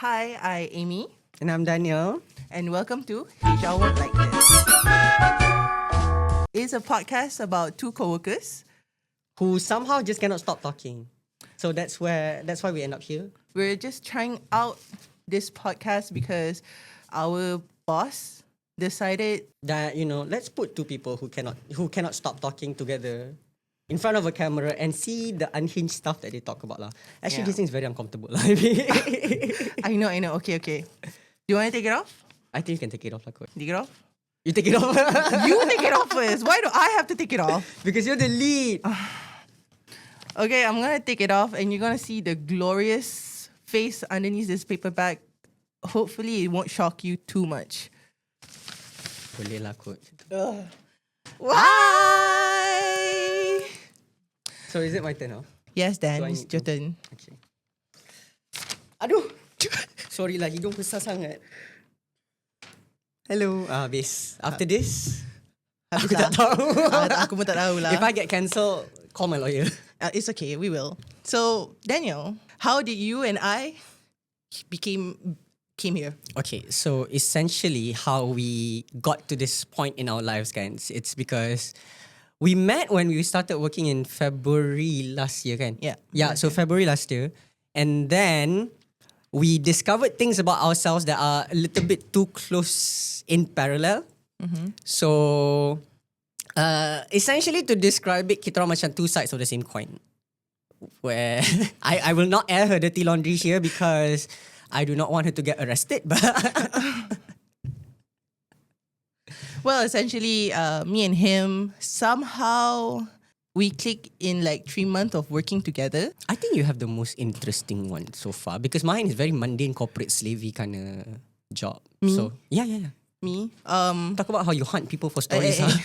Hi, I'm Amy, And I'm Daniel. and welcome to HR Work Like This. It's a podcast about two coworkers. Who somehow just cannot stop talking. So that's why we end up here. We're just trying out this podcast because our boss decided. That let's put two people who cannot stop talking together in front of a camera and see the unhinged stuff that they talk about. Lah. Actually, Yeah. this thing is very uncomfortable. lah. I know. Okay. Do you want to take it off? I think you can take it off, lah, kot. Take it off? You take it off. You take it off first. Why do I have to take it off? Because you're the lead. Okay, I'm gonna take it off, and you're gonna see the glorious face underneath this paper bag. Hopefully, it won't shock you too much. Boleh lah, kot. Why? So is it my turn now? Yes, Dan, Do I it's need your to- turn. Okay. Aduh. Sorry lah, hidung besar sangat. Hello. Habis. After this, Habis aku tak lah. tahu. Aku pun tak tahu lah. If I get cancelled, call my lawyer. It's okay, we will. So, Daniel, how did you and I came here? Okay, so essentially how we got to this point in our lives, guys, it's because we met when we started working in February last year, kan? Yeah. Yeah, so February last year. And then we discovered things about ourselves that are a little bit too close in parallel. So essentially to describe it, kita orang macam two sides of the same coin. Where I will not air her dirty laundry here because I do not want her to get arrested. But Well, essentially, me and him, somehow we click in like 3 months of working together. I think you have the most interesting one so far because mine is very mundane corporate slavey kind of job. Me? So yeah. Me, Talk about how you hunt people for stories. eh, Huh?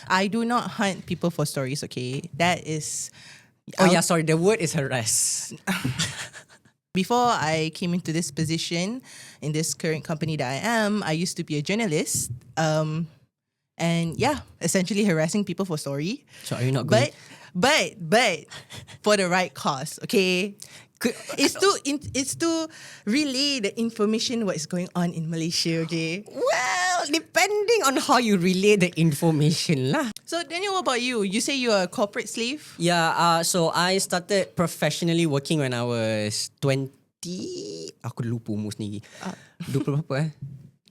I do not hunt people for stories, okay? That is... Oh yeah, sorry. The word is harass. Before I came into this position in this current company that I am, I used to be a journalist. And yeah, essentially harassing people for story. So are you not going? But for the right cause, okay? It's to relay the information what is going on in Malaysia, okay? Well, depending on how you relay the information lah. So Daniel, what about you? You say you're a corporate slave? Yeah, so I started professionally working when I was 20. Aku lupa umur sendiri. 20 berapa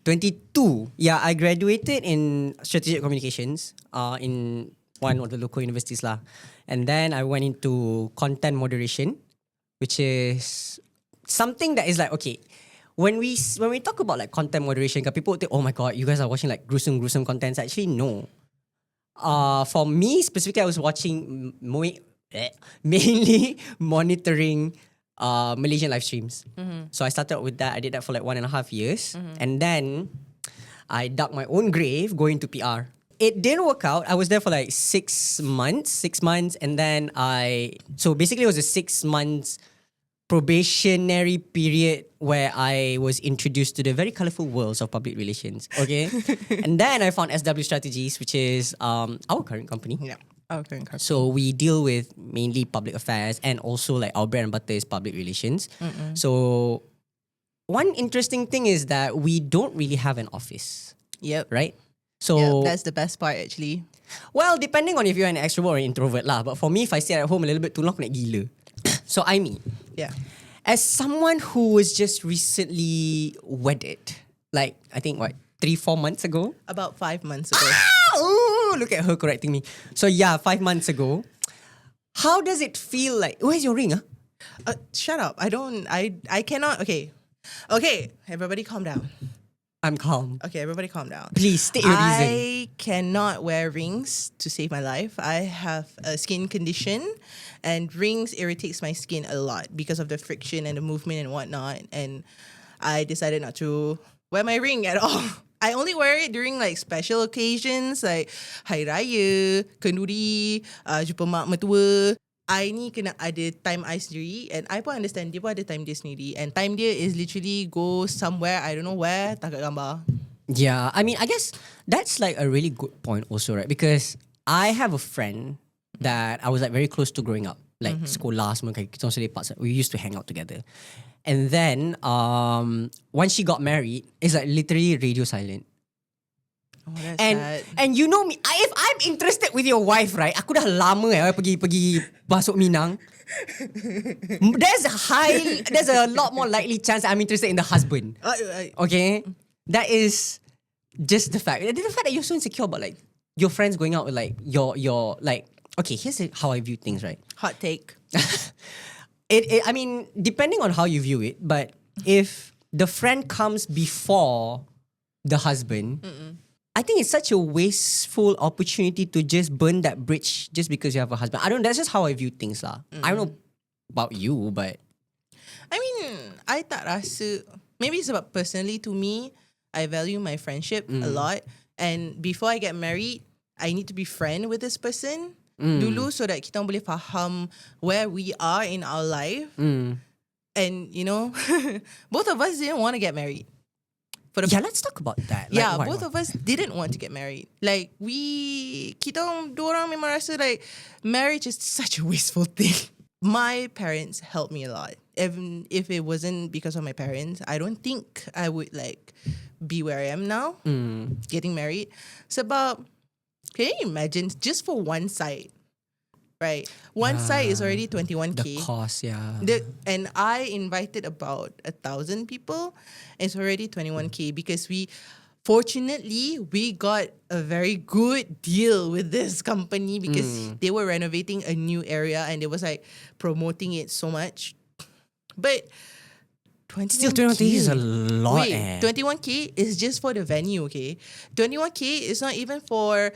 22. Yeah, I graduated in strategic communications in one of the local universities lah. And then I went into content moderation, which is something that is like, okay, when we talk about like content moderation, people think, oh my god, you guys are watching like gruesome contents. Actually, no. For me specifically, I was watching mainly monitoring Malaysian live streams. So I started with that. I did that for like 1.5 years. And then I dug my own grave going to PR. It didn't work out. I was there for like 6 months. And then so basically it was a 6 months probationary period where I was introduced to the very colorful worlds of public relations. Okay. And then I found SW Strategies, which is our current company. Yeah. Okay. So we deal with mainly public affairs and also like our bread and butter is public relations. So one interesting thing is that we don't really have an office, Yep. right? So Yep, that's the best part actually. well, depending on if you're an extrovert or an introvert lah. But for me, if I stay at home a little bit too long, aku nak gila. So I mean, Yeah. as someone who was just recently wedded, like I think 3-4 months ago. About 5 months ago. Oh, look at her correcting me. So yeah, 5 months ago. How does it feel like? Where's your ring? Shut up. I cannot. Okay, everybody calm down. I'm calm. Okay, everybody calm down. Please state your reason. I cannot wear rings to save my life. I have a skin condition and rings irritates my skin a lot because of the friction and the movement and whatnot. And I decided not to wear my ring at all. I only wear it during like special occasions like Hari Raya, Kenduri, jumpa mak mertua. I ni kena ada time I sendiri, and I pun understand dia pun ada time dia sendiri, and time dia is literally go somewhere I don't know where, tangkap gambar. Yeah, I mean, I guess that's like a really good point also, right? Because I have a friend that I was like very close to growing up. Like sekolah semua kan, kita orang selepak. We used to hang out together. And then once she got married, it's like literally radio silent. Oh, that's And sad. and you know me, if I'm interested with your wife, right? Aku dah lama pergi masuk Minang. There's a lot more likely chance I'm interested in the husband. Okay? That is just the fact. The fact that you're so insecure about like your friends going out with like your like, okay, here's how I view things, right? Hot take. I mean, depending on how you view it, but if the friend comes before the husband, I think it's such a wasteful opportunity to just burn that bridge just because you have a husband. That's just how I view things lah. I don't know about you, but I mean, I tak rasa, maybe it's about personally to me, I value my friendship a lot. And before I get married, I need to be friend with this person dulu so that kita boleh faham where we are in our life. And you know, both of us didn't want to get married. Let's talk about that. Like, Yeah, why? both of us didn't want to get married. Like kita dua orang memang rasa like marriage is such a wasteful thing. My parents helped me a lot. Even if it wasn't because of my parents, I don't think I would like be where I am now, getting married. Sebab, can you imagine just for one side, right? One side is already 21K. The cost, yeah. And I invited about 1,000 people. It's already 21K because fortunately, we got a very good deal with this company because they were renovating a new area and they was like promoting it so much. But 21K. Still 21K is a lot. Wait, 21K is just for the venue, okay? 21K is not even for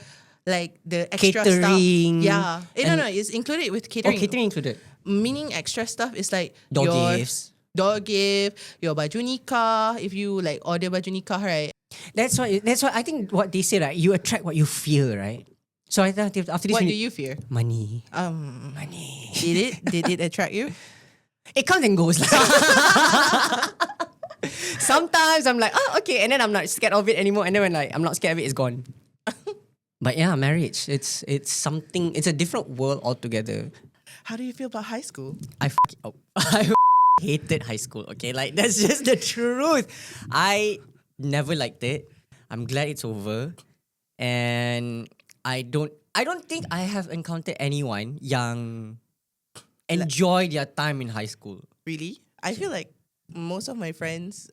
like the extra Catering. stuff. Yeah. No, it's included with catering. Oh, catering included. Meaning extra stuff is like Dog gifts. Dog gift, your baju nikah, if you like order baju nikah, right? That's why I think what they say, right? You attract what you feel, right? So I think after this, What do you fear? Money. Money. Did it attract you? It comes and goes. Sometimes I'm like, oh, okay, and then I'm not scared of it anymore. And then when like I'm not scared of it, it's gone. But yeah, marriage, it's something. It's a different world altogether. How do you feel about high school? I hated high school. Okay, like that's just the truth. I never liked it. I'm glad it's over, and I don't think I have encountered anyone yang enjoy their time in high school. Really? I feel like most of my friends,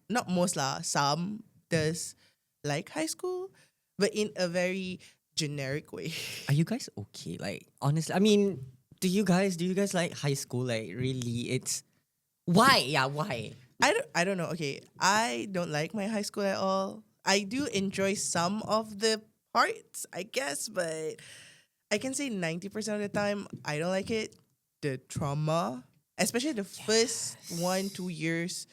not most lah, some does like high school, but in a very generic way. Are you guys okay? Like honestly, I mean, do you guys like high school? Like really, it's why? Yeah, why? I don't know. Okay, I don't like my high school at all. I do enjoy some of the parts, I guess, but I can say 90% of the time I don't like it. The trauma, especially the first 1-2 years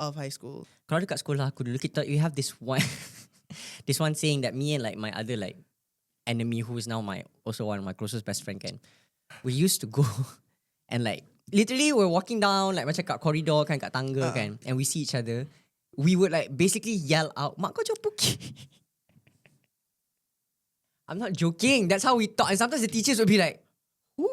of high school. Kalau dekat sekolah aku dulu, we have this one this one saying that me and like my other like enemy who is now also one of my closest best friend kan, we used to go and like literally we're walking down like macam kat corridor kan, kat tangga kan, and we see each other, we would like basically yell out, "Mak kau jopuki." I'm not joking. That's how we talk. And sometimes the teachers would be like, "Who?"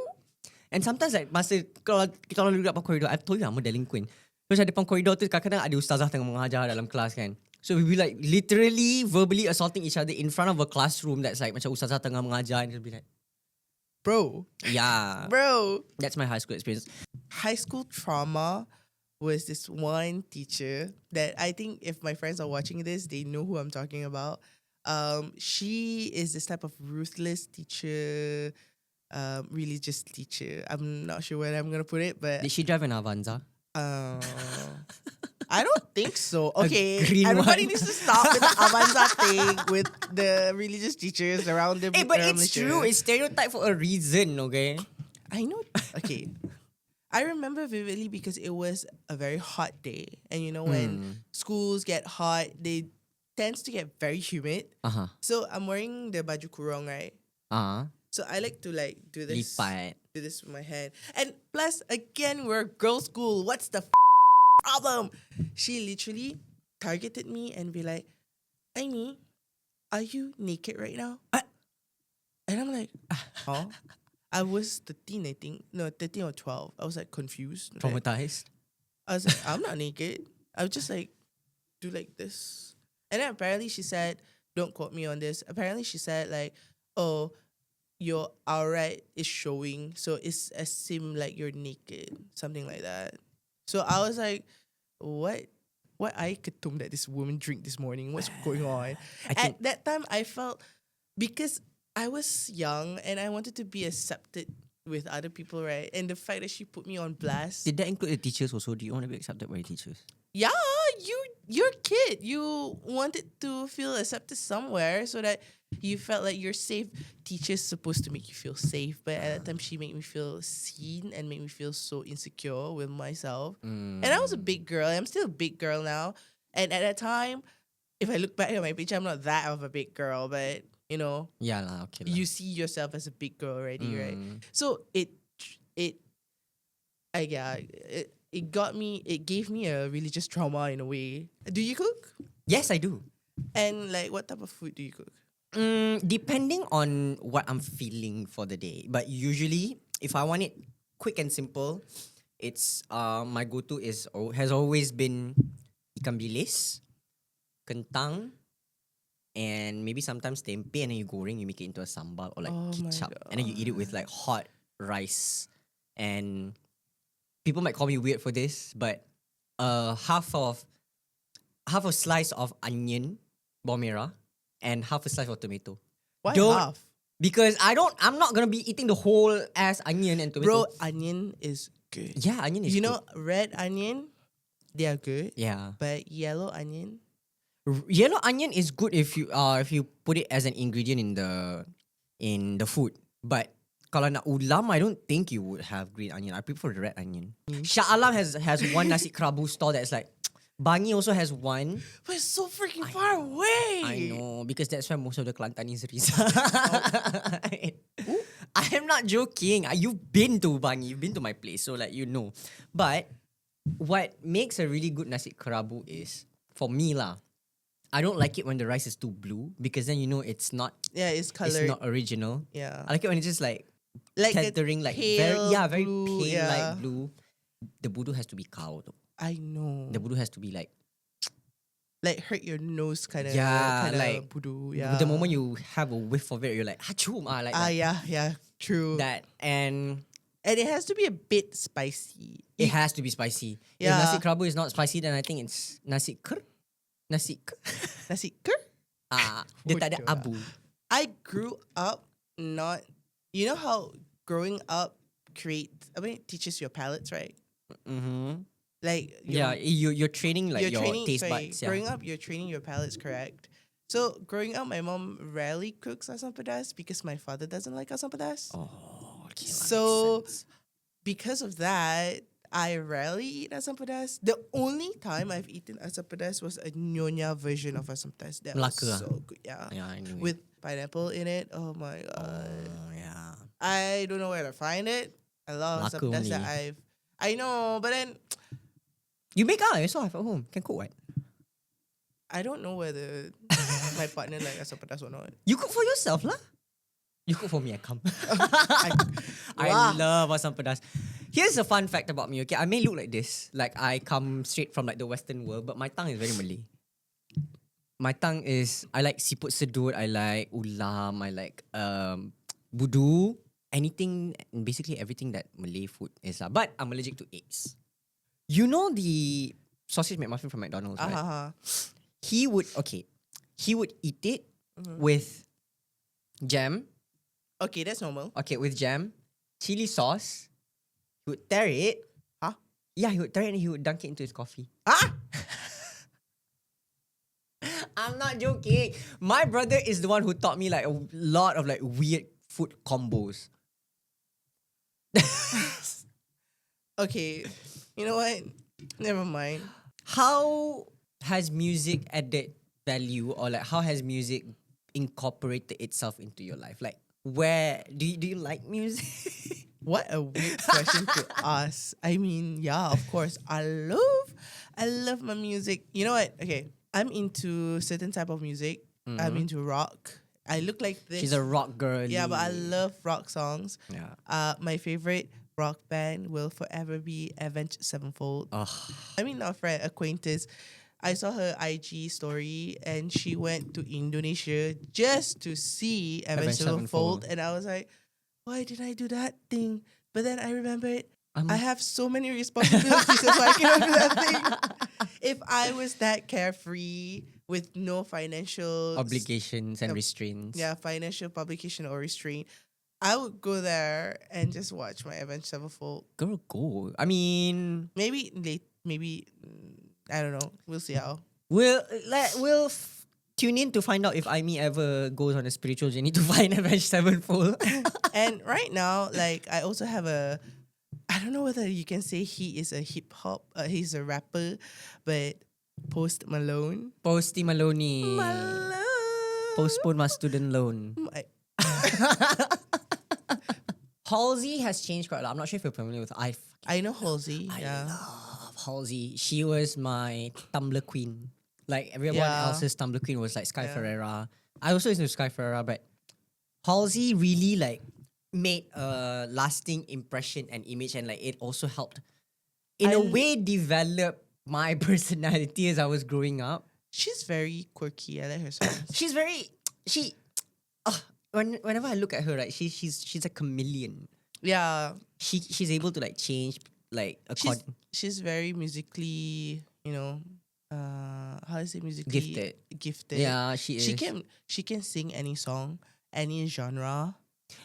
And sometimes like masa kalau kita orang duduk depan koridor, I told you I'm a delinquent. Terus depan koridor tu kadang-kadang ada ustazah tengah mengajar dalam kelas kan. So we be like literally verbally assaulting each other in front of a classroom that's like macam ustazah tengah mengajar, and it'll be like, Bro. yeah. Bro. That's my high school experience. High school trauma was this one teacher that I think if my friends are watching this, they know who I'm talking about. She is this type of ruthless teacher, religious teacher. I'm not sure where I'm gonna put it, but Did she drive an Avanza? I don't think so. Okay, green everybody one. needs to stop with the Avanza thing with the religious teachers around them. Hey, but it's true. It's stereotyped for a reason, okay? I know. Okay. I remember vividly because it was a very hot day. And you know, when schools get hot, they tends to get very humid. So I'm wearing the baju kurung, right? So I like to like do this. Lipat. Do this with my hand. And plus, again, we're a girls' school. What's the problem? She literally targeted me and be like, "Amy, are you naked right now?" And I'm like, "Huh?" I was 13, I think. No, 13 or 12. I was like confused. Right? Traumatized. I was like, I'm not naked. I was just like, do like this. And then apparently she said, don't quote me on this. Apparently she said like, oh, your aura is showing. So it's as seem like you're naked. Something like that. So I was like, what? What I ketum that this woman drink this morning? What's going on? I think At that time, I felt because I was young and I wanted to be accepted with other people, right? And the fact that she put me on blast. did that include the teachers also? Do you want to be accepted by the teachers? Yeah, you're a kid. You wanted to feel accepted somewhere so that you felt like you're safe. Teachers supposed to make you feel safe, but at that time she made me feel seen and made me feel so insecure with myself. And I was a big girl. I'm still a big girl now. And at that time, if I look back at my picture, I'm not that of a big girl, but you know, Yeah lah, okay lah. you see yourself as a big girl already, right? So it got me. It gave me a religious trauma in a way. Do you cook? Yes, I do. And like, what type of food do you cook? Depending on what I'm feeling for the day. But usually, if I want it quick and simple, it's my go-to has always been ikan bilis, kentang, and maybe sometimes tempe, and then you goreng, you make it into a sambal or like Oh my kicap, and then you eat it with like hot rice. And people might call me weird for this, but half a slice of onion, bawang merah, and half a slice of tomato. Why Don't- half? Because I'm not gonna be eating the whole ass onion and tomato. Bro, onion is good. Yeah, onion is You good. know, red onion, they are good. Yeah. But yellow onion, Yellow onion is good if you put it as an ingredient in the food. But kalau nak ulam, I don't think you would have green onion. I prefer the red onion. Shah Alam has one nasi kerabu stall that's like Bangi also has one. but it's so freaking far away. I know, because that's where most of the Kelantanis reside. I am not joking. You've been to Bangi, you've been to my place, so like you know. But what makes a really good nasi kerabu is, for me lah, I don't like it when the rice is too blue, because then you know it's not Yeah, it's colored. it's not original. Yeah. I like it when it's just like Like a tethering, like pale very blue, pale yeah. light blue. The budu has to be cow though. I know. The budu has to be like Hurt your nose kind of. Yeah, like, voodoo. Yeah. the moment you have a whiff of it, you're like hachum, like that. Yeah, true. That and And it has to be a bit spicy. it has to be spicy. Yeah. If nasi kerabu is not spicy, then I think it's nasi ker. Nasi ker. Nasi ker? Dia tak ada Bodoh abu. I grew up not. You know how growing up teaches your palates, right? Mm-hmm. Like Yeah, you're training like your training, taste sorry, buds. Yeah. growing up, you're training your palates, correct? So growing up, my mom rarely cooks asam pedas because my father doesn't like asam pedas. Oh, okay. So because of that, I rarely eat asam pedas. The only time I've eaten asam pedas was a nyonya version of asam pedas. That Melaka. was so good. Yeah. Yeah, I knew it. With pineapple in it. Oh my god. Yeah. I don't know where to find it. I love asam Melaka pedas that only. I know, but then You make yourself at home. Can cook what? I don't know whether my partner like asam pedas or not. You cook for yourself lah. You cook for me, I come. I Wow. love asam pedas. Here's a fun fact about me, okay? I may look like this, like I come straight from like the Western world, but my tongue is very Malay. My tongue is, I like siput sedut, I like ulam, I like budu, anything, basically everything that Malay food is. But I'm allergic to eggs. You know the sausage McMuffin from McDonald's, right? Uh-huh. He would eat it with jam. Okay, that's normal. Okay, with jam, chili sauce. He would tear it. Huh? Yeah, he would tear it and he would dunk it into his coffee. Ah! I'm not joking. My brother is the one who taught me like a lot of like weird food combos. Okay, you know what? Never mind. How has music added value, or like how has music incorporated itself into your life? Like, where do you like music? What a weird question to ask. I mean, yeah, of course. I love my music. You know what? Okay, I'm into certain type of music. I'm into rock I look like this. She's a rock girl. Yeah, but I love rock songs. Yeah. My favorite rock band will forever be Avenged Sevenfold. I mean, not friend, acquaintance. I saw her IG story and she went to Indonesia just to see Avenged Sevenfold. And I was like, why did I do that thing? But then I remembered I have so many responsibilities, that's why I cannot do that thing. If I was that carefree with no financial obligations and restraints. Yeah, financial publication or restraint, I would go there and just watch my Avenged Sevenfold. Girl, go. I mean, maybe I don't know. We'll see how. We'll tune in to find out if Aimee ever goes on a spiritual journey to find Avenged Sevenfold. And right now, like, I also have I don't know whether you can say he is a hip hop, he's a rapper, but Post Malone. Posty Maloney. Malone. Postpone my student loan. Halsey has changed quite a lot. I'm not sure if you're familiar with I know Halsey. I Yeah. love Halsey. She was my Tumblr queen. Like everyone else's Tumblr queen was like Sky Ferreira. I also used to Sky Ferreira, but Halsey really like made a lasting impression and image, and like it also helped in a way develop my personality as I was growing up. She's very quirky. I like her songs. She's very whenever I look at her, right, she's a chameleon. Yeah. She's able to like change like she's very musically, how do you say musically gifted. Yeah, she is. She can sing any song, any genre.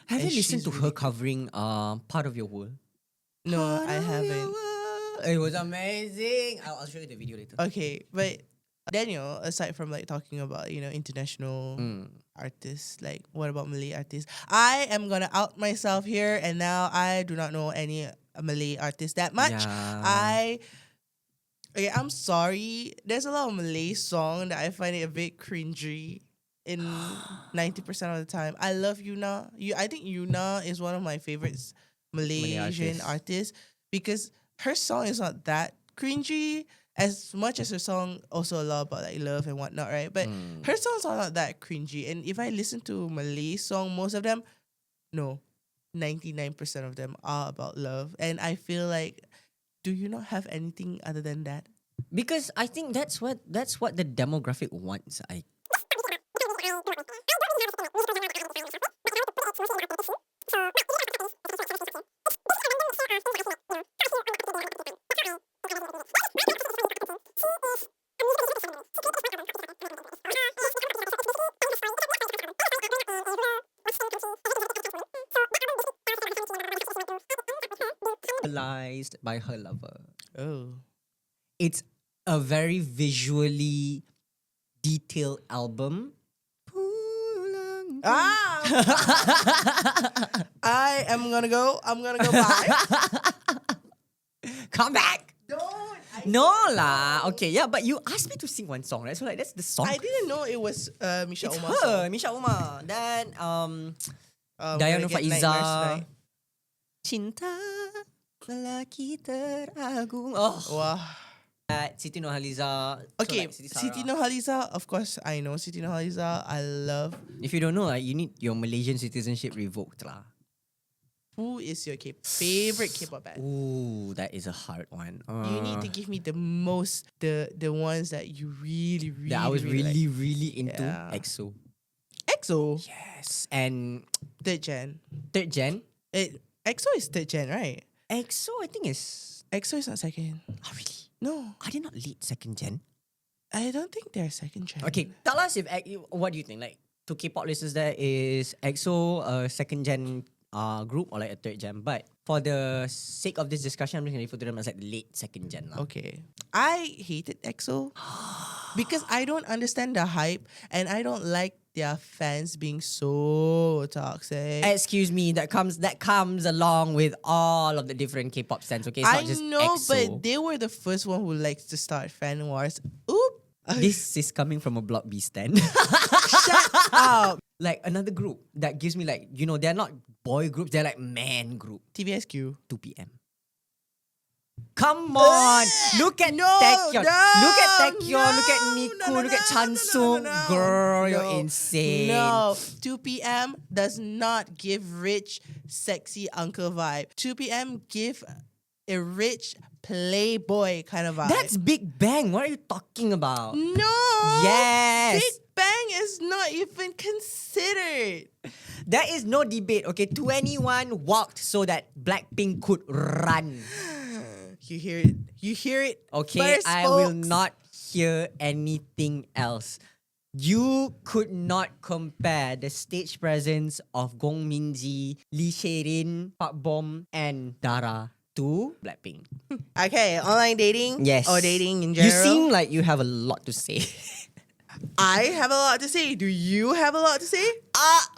Have you listened to her covering Part of Your World? No, I haven't. It was amazing. I'll show you the video later. Okay, but Daniel, aside from like talking about, international artists, like what about Malay artists? I am gonna out myself here, and now I do not know any Malay artists that much. Yeah. I'm sorry. There's a lot of Malay song that I find it a bit cringy in 90% of the time. I love Yuna. I think Yuna is one of my favorites Malaysian artists because her song is not that cringy as much as her song also a lot about like love and whatnot, right? But her songs are not that cringy. And if I listen to Malay song, most of them, no, 99% of them are about love. And I feel like, do you not have anything other than that? Because I think that's what the demographic wants. By her lover. Oh. It's a very visually detailed album. I'm gonna go buy. Come back. Don't. No lah. Okay, yeah, but you asked me to sing one song, right? So like that's the song. I didn't know it was Misha It's Umar. her, Misha Umar. Then Dayana Faiza. Cinta lelaki teragung. Oh. Wow. Siti Nurhaliza. Okay, so like Siti Nurhaliza, of course I know Siti Nurhaliza. I love. If you don't know, you need your Malaysian citizenship revoked lah. Who is your favorite K-pop band? Ooh, that is a hard one. You need to give me the most, the ones that you really, really, that I was really, really into. Yeah. EXO. EXO? Yes. And Third gen. EXO is third gen, right? I think is... EXO is not second. Oh, really? No. Are they not lead second gen? I don't think they're second gen. Okay, tell us what do you think? Like, to K-pop listeners, there is EXO a second gen group or like a third gen? But for the sake of this discussion, I'm just going to refer to them as like late second gen. Okay. I hated EXO because I don't understand the hype and I don't like their fans being so toxic. Excuse me, that comes along with all of the different K-pop stands. Okay, it's not just know, EXO. but they were the first one who likes to start fan wars. Oop. This is coming from a Block B stand. Shut up. Like another group that gives me like, they're not boy groups, they're like man group. TVSQ. 2 p.m. Come on. Look at No, Taekyon. no, Look at Taekyon. Look at no, Niku. no, Look at no, Chansung. no, no, no. Girl, you're No, insane. No, 2 p.m. does not give rich, sexy uncle vibe. 2 p.m. give a rich playboy kind of vibe. That's Big Bang. What are you talking about? no. Yes. Big Bang is not even considered. There is no debate. Okay, 21 walked so that Blackpink could run. You hear it. You hear it. Okay, first, I will folks. not hear anything else. You could not compare the stage presence of Gong Minji, Lee Sherin, Park Bom, and Dara to Blackpink. Okay, online dating. Yes. Or dating in You general. seem like you have a lot to say. I have a lot to say. Do you have a lot to say?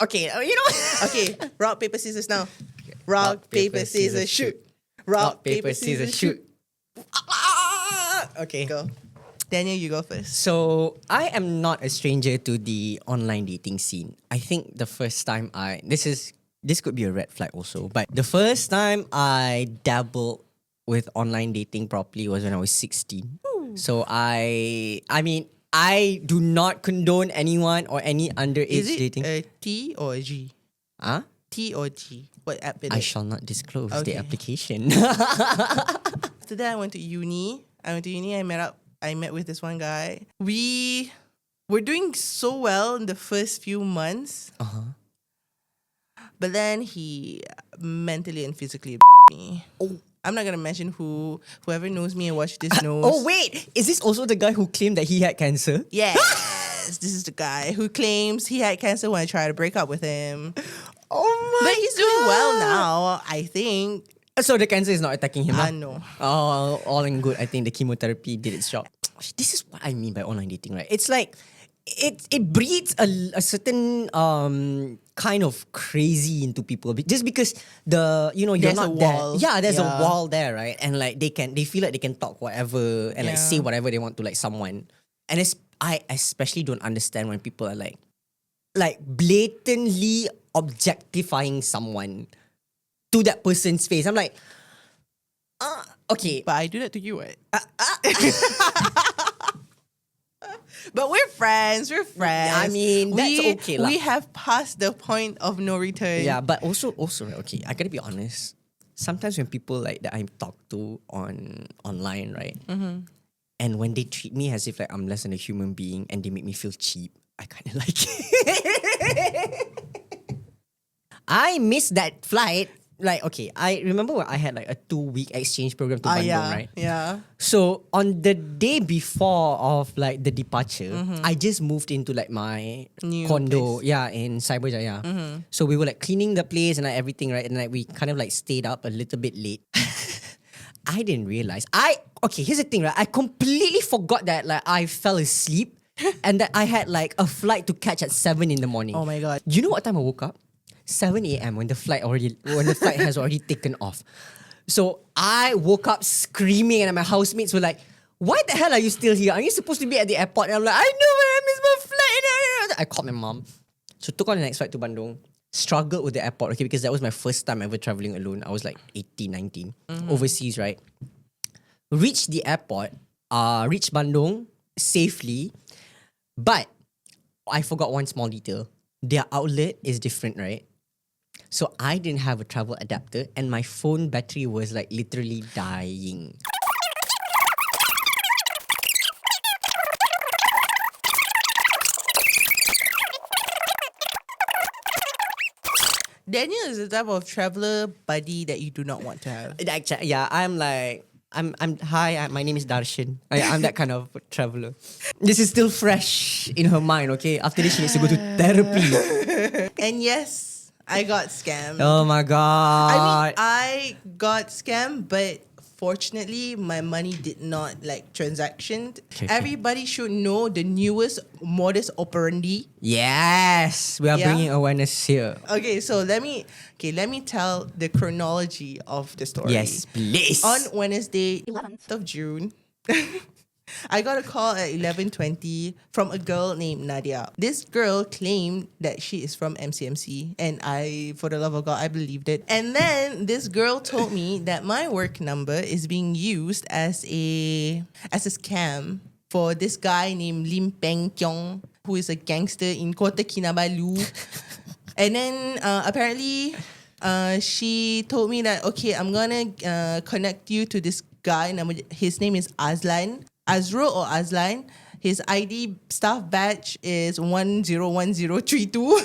Okay, you know. Okay, rock, paper, scissors now. Rock, paper, scissors, shoot. Rock, paper, scissors, shoot. Okay. Go. Daniel, you go first. So I am not a stranger to the online dating scene. I think the first time this could be a red flag also, but the first time I dabbled with online dating properly was when I was 16. So I mean I do not condone anyone or any underage Is it dating. a T or a G? Huh? T or G? What app is I it? shall not disclose the Okay. application. After that, I went to uni. I met with this one guy. We were doing so well in the first few months. But then he mentally and physically me. Oh. I'm not gonna mention whoever knows me and watch this knows. Oh wait, is this also the guy who claimed that he had cancer? Yes, this is the guy who claims he had cancer when I tried to break up with him. Oh my But he's doing well now, I think. So the cancer is not attacking him, huh? No. Oh, all in good. I think the chemotherapy did its job. This is what I mean by online dating, right? It's like it breeds a certain kind of crazy into people just because you're There's not a there. wall. Yeah, there's a Yeah. wall there, right? And like they feel like they can talk whatever and like Yeah. say whatever they want to like someone. And I especially don't understand when people are like blatantly objectifying someone to that person's face. I'm like, okay. But I do that to you, right? But we're friends. We're friends. I mean, that's okay lah. We have passed the point of no return. Yeah, but also, right, okay, I gotta be honest. Sometimes when people like that I talk to online, right, and when they treat me as if like I'm less than a human being and they make me feel cheap, I kind of like it. I missed that flight. Like, okay, I remember when I had like a 2-week exchange program to Bandung, yeah, right? Yeah. So on the day before of like the departure, I just moved into like my New condo, place. yeah, in Cyberjaya. So we were like cleaning the place and like everything, right? And like we kind of like stayed up a little bit late. I didn't realize. Okay, here's the thing, right? I completely forgot that like I fell asleep and that I had like a flight to catch at 7 in the morning. Oh my God. You know what time I woke up? 7 a.m. when the flight has already taken off. So I woke up screaming and my housemates were like, "Why the hell are you still here? Are you supposed to be at the airport?" And I'm like, "I know, I missed my flight." I called my mom. So took on the next flight to Bandung. Struggled with the airport, okay, because that was my first time ever traveling alone. I was like 18, 19, overseas, right? Reached the airport, reached Bandung safely, but I forgot one small detail. Their outlet is different, right? So I didn't have a travel adapter and my phone battery was like literally dying. Daniel is the type of traveler buddy that you do not want to have. Actually, yeah, hi, my name is Darshan. I'm that kind of traveler. This is still fresh in her mind, okay? After this, she needs to go to therapy. And yes, I got scammed. Oh my God. I got scammed, but fortunately, my money did not like transactioned. Okay. Everybody should know the newest modus operandi. Yes, we are Yeah. bringing awareness here. Okay, so let me tell the chronology of the story. Yes, please. On Wednesday, 11th of June, I got a call at 11:20 from a girl named Nadia. This girl claimed that she is from MCMC, and I, for the love of God, I believed it. And then this girl told me that my work number is being used as a scam for this guy named Lim Peng Kiong, who is a gangster in Kota Kinabalu. And then apparently she told me that, okay, I'm gonna connect you to this guy. His name is Azrul or Azlan. His ID staff badge is 101032.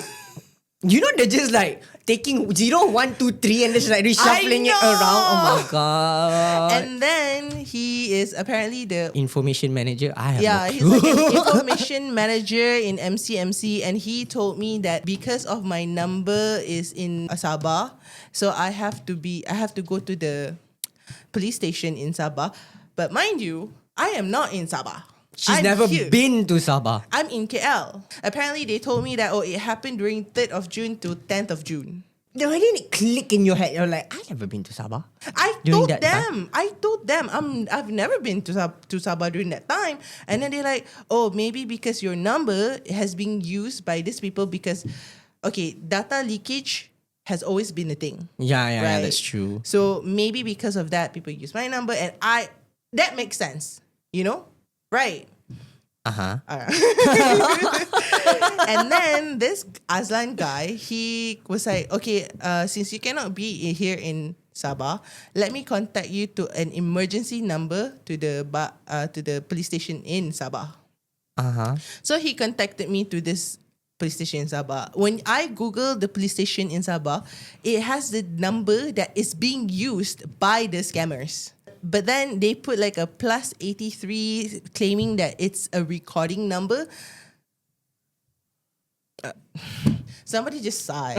You know, they're just like taking 0, 1, 2, 3 and just like reshuffling it around. Oh my god. And then he is apparently the information manager. I have no he's clue. like an information manager in MCMC, and he told me that because of my number is in Sabah, so I have to go to the police station in Sabah. But mind you, I am not in Sabah. She's I'm never here. been to Sabah. I'm in KL. Apparently, they told me that it happened during 3rd of June to 10th of June. No, I didn't click in your head. You're like, I've never been to Sabah. I During told that them. I told them I've never been to Sabah during that time. And then they're like, oh, maybe because your number has been used by these people because, okay, data leakage has always been a thing. Yeah, right? that's true. So maybe because of that, people use my number, and that makes sense, you know? Right. Uh-huh. And then this Azlan guy, he was like, okay, since you cannot be here in Sabah, let me contact you to an emergency number to the police station in Sabah. Uh-huh. So he contacted me to this police station in Sabah. When I Google the police station in Sabah, it has the number that is being used by the scammers. But then they put like a +83 claiming that it's a recording number. Somebody just sighed.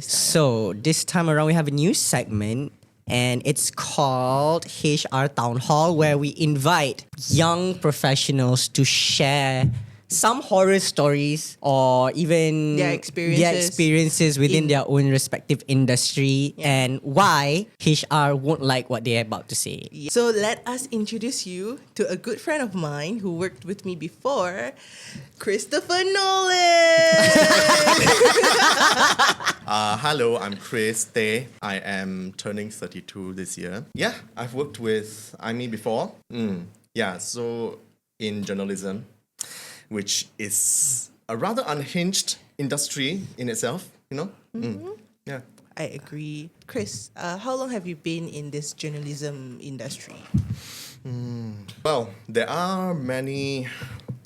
So this time around we have a new segment and it's called HR Town Hall, where we invite young professionals to share some horror stories or even Their experiences within their own respective industry and why HR won't like what they're about to say. So let us introduce you to a good friend of mine who worked with me before, Christopher Nolan. Hello, I'm Chris Tay. I am turning 32 this year. Yeah, I've worked with Aimee before. Yeah, so in journalism, which is a rather unhinged industry in itself, you know? Yeah. I agree. Chris, how long have you been in this journalism industry? Well, there are many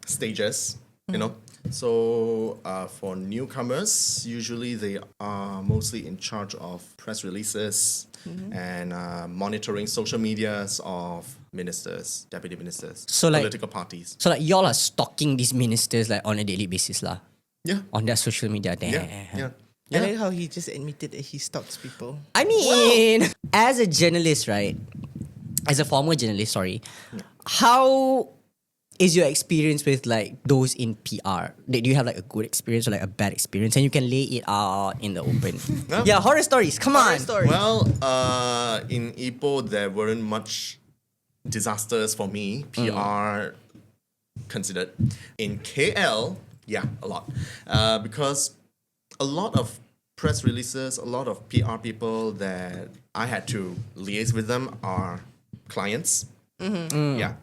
stages, you know? So for newcomers, usually they are mostly in charge of press releases and monitoring social medias of ministers, deputy ministers, So like- political parties. So like y'all are stalking these ministers like on a daily basis lah. Yeah. On their social media. Damn. Yeah. I like how he just admitted that he stalks people. I mean, as a journalist, right? As a former journalist, sorry. How is your experience with like those in PR? Do you have like a good experience or like a bad experience? And you can lay it out in the open. Yeah, horror stories. Come on. Story. Well, in Ipoh, there weren't much disasters for me, PR considered. In KL, yeah, a lot. Because a lot of press releases, a lot of PR people that I had to liaise with them are clients. Yeah.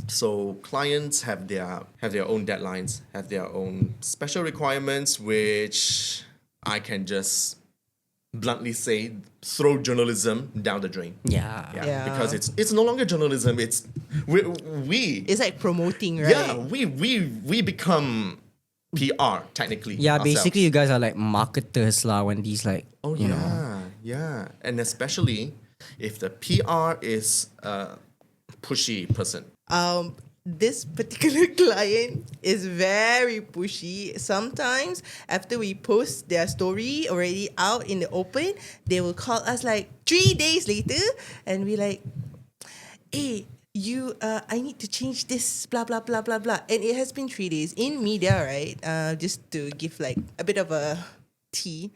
So clients have their own deadlines, have their own special requirements, which I can just bluntly say throw journalism down the drain. Yeah. Yeah. Because it's no longer journalism. It's we It's like promoting, right? yeah we become PR technically. Yeah, ourselves. basically you guys are like marketers lah when these like Oh you yeah, know. yeah, and especially if the PR is a pushy person. This particular client is very pushy. Sometimes after we post their story already out in the open, they will call us like 3 days later and be like, hey, I need to change this, blah, blah, blah, blah, blah. And it has been 3 days. In media, right, just to give like a bit of a tea,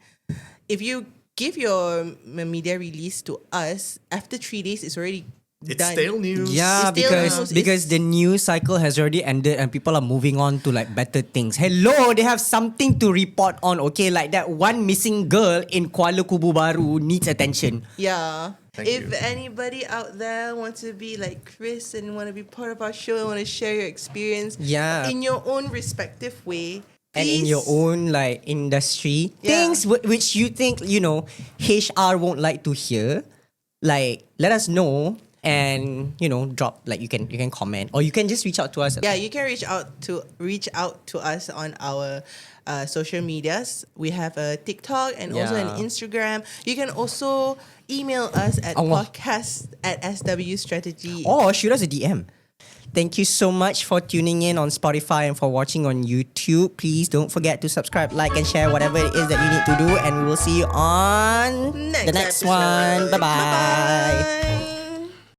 if you give your media release to us, after 3 days, it's already It's done. stale news. Yeah, It's still because news. because the news cycle has already ended and people are moving on to like better things. Hello, they have something to report on. Okay, like that one missing girl in Kuala Kubu Baru needs attention. Yeah. Thank If you. anybody out there wants to be like Chris and want to be part of our show and want to share your experience Yeah. in your own respective way, And in your please- own like industry, Yeah. things which you think HR won't like to hear, like let us know and drop like you can comment or you can just reach out to us. Yeah, you can reach out to us on our social medias. We have a TikTok and also an Yeah. Instagram. You can also email us at Allah. podcast@swstrategy. Or shoot us a DM. Thank you so much for tuning in on Spotify and for watching on YouTube. Please don't forget to subscribe, like, and share whatever it is that you need to do. And we will see you on the next episode. one. Bye-bye. Bye-bye.